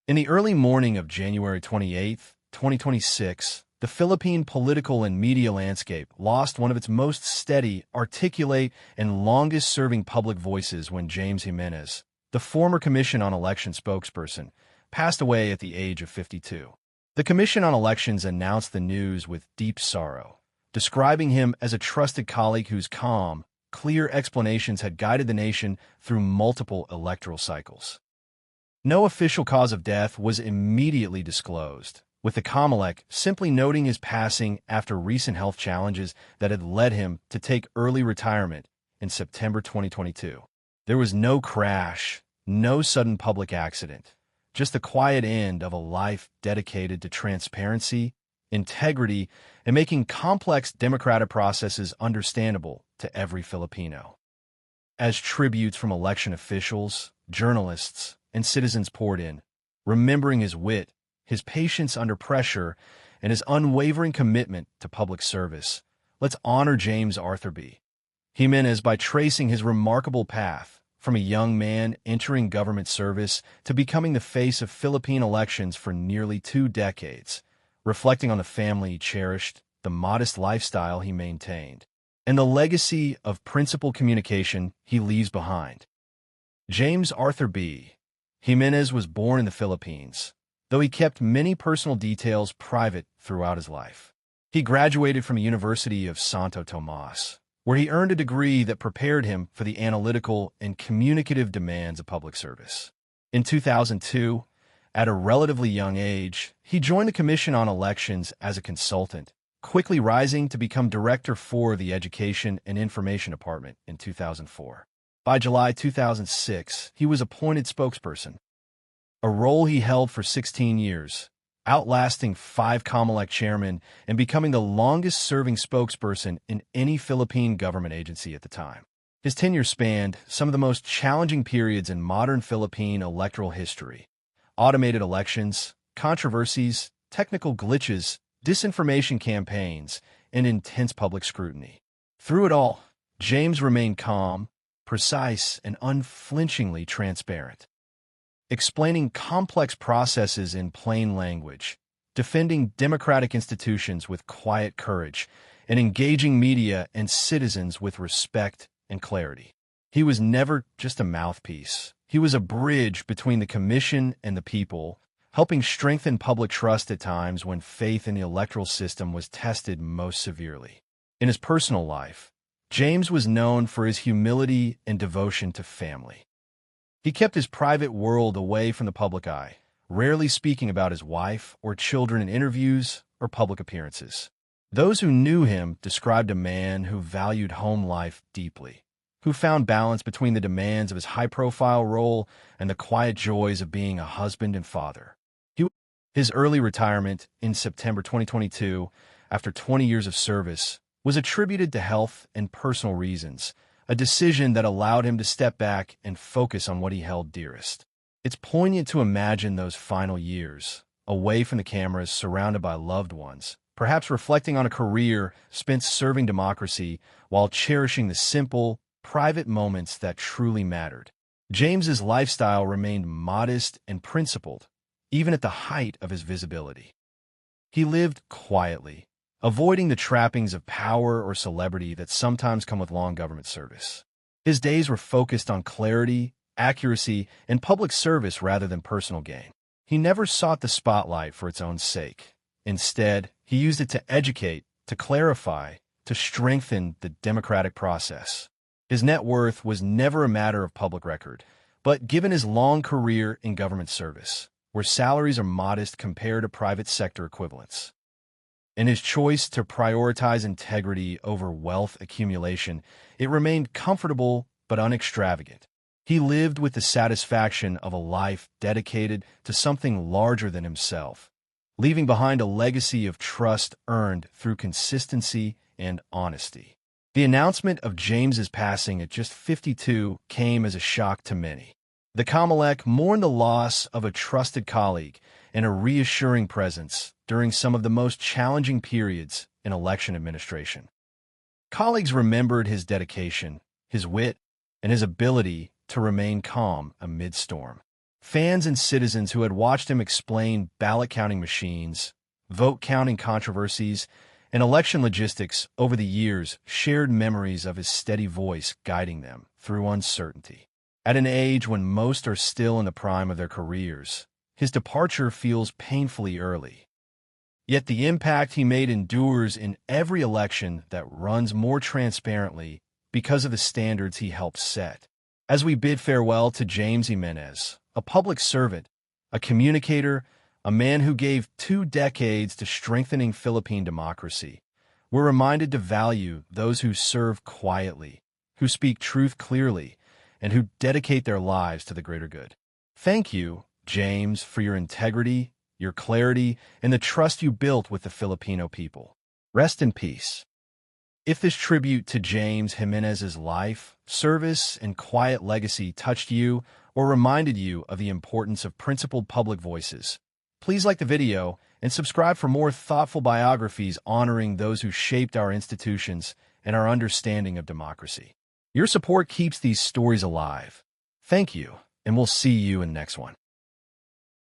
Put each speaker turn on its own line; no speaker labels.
In the early morning of January 28, 2026, the Philippine political and media landscape lost one of its most steady, articulate, and longest-serving public voices when James Jimenez, the former Commission on Election spokesperson, passed away at the age of 52. The Commission on Elections announced the news with deep sorrow, describing him as a trusted colleague whose calm, clear explanations had guided the nation through multiple electoral cycles. No official cause of death was immediately disclosed, with the Comelec simply noting his passing after recent health challenges that had led him to take early retirement in September 2022. There was no crash, no sudden public accident, just the quiet end of a life dedicated to transparency, integrity, and making complex democratic processes understandable to every Filipino. As tributes from election officials, journalists, and citizens poured in, remembering his wit, his patience under pressure, and his unwavering commitment to public service, let's honor James Arthur B. Jimenez by tracing his remarkable path from a young man entering government service to becoming the face of Philippine elections for nearly 2 decades, reflecting on the family he cherished, the modest lifestyle he maintained, and the legacy of principled communication he leaves behind. James Arthur B. Jimenez was born in the Philippines, though he kept many personal details private throughout his life. He graduated from the University of Santo Tomas, where he earned a degree that prepared him for the analytical and communicative demands of public service. In 2002, at a relatively young age, he joined the Commission on Elections as a consultant, quickly rising to become director for the Education and Information Department in 2004. By July 2006, he was appointed spokesperson, a role he held for 16 years, outlasting 5 Comelec chairmen and becoming the longest-serving spokesperson in any Philippine government agency at the time. His tenure spanned some of the most challenging periods in modern Philippine electoral history: automated elections, controversies, technical glitches, disinformation campaigns, and intense public scrutiny. Through it all, James remained calm, precise, and unflinchingly transparent, explaining complex processes in plain language, defending democratic institutions with quiet courage, and engaging media and citizens with respect and clarity. He was never just a mouthpiece. He was a bridge between the Commission and the people, helping strengthen public trust at times when faith in the electoral system was tested most severely. In his personal life, James was known for his humility and devotion to family. He kept his private world away from the public eye, rarely speaking about his wife or children in interviews or public appearances. Those who knew him described a man who valued home life deeply, who found balance between the demands of his high-profile role and the quiet joys of being a husband and father. His early retirement in September 2022, after 20 years of service, was attributed to health and personal reasons, a decision that allowed him to step back and focus on what he held dearest. It's poignant to imagine those final years, away from the cameras, surrounded by loved ones, perhaps reflecting on a career spent serving democracy while cherishing the simple, private moments that truly mattered. James's lifestyle remained modest and principled, even at the height of his visibility. He lived quietly, avoiding the trappings of power or celebrity that sometimes come with long government service. His days were focused on clarity, accuracy, and public service rather than personal gain. He never sought the spotlight for its own sake. Instead, he used it to educate, to clarify, to strengthen the democratic process. His net worth was never a matter of public record, but given his long career in government service, where salaries are modest compared to private sector equivalents, in his choice to prioritize integrity over wealth accumulation, it remained comfortable but unextravagant. He lived with the satisfaction of a life dedicated to something larger than himself, leaving behind a legacy of trust earned through consistency and honesty. The announcement of James's passing at just 52 came as a shock to many. The Comelec mourned the loss of a trusted colleague and a reassuring presence during some of the most challenging periods in election administration. Colleagues remembered his dedication, his wit, and his ability to remain calm amid storm. Fans and citizens who had watched him explain ballot counting machines, vote counting controversies, and election logistics over the years shared memories of his steady voice guiding them through uncertainty. At an age when most are still in the prime of their careers, his departure feels painfully early. Yet the impact he made endures in every election that runs more transparently because of the standards he helped set. As we bid farewell to James Jimenez, a public servant, a communicator, a man who gave 2 decades to strengthening Philippine democracy, we're reminded to value those who serve quietly, who speak truth clearly, and who dedicate their lives to the greater good. Thank you, James, for your integrity, your clarity, and the trust you built with the Filipino people. Rest in peace. If this tribute to James Jimenez's life, service, and quiet legacy touched you or reminded you of the importance of principled public voices, please like the video and subscribe for more thoughtful biographies honoring those who shaped our institutions and our understanding of democracy. Your support keeps these stories alive. Thank you, and we'll see you in the next one.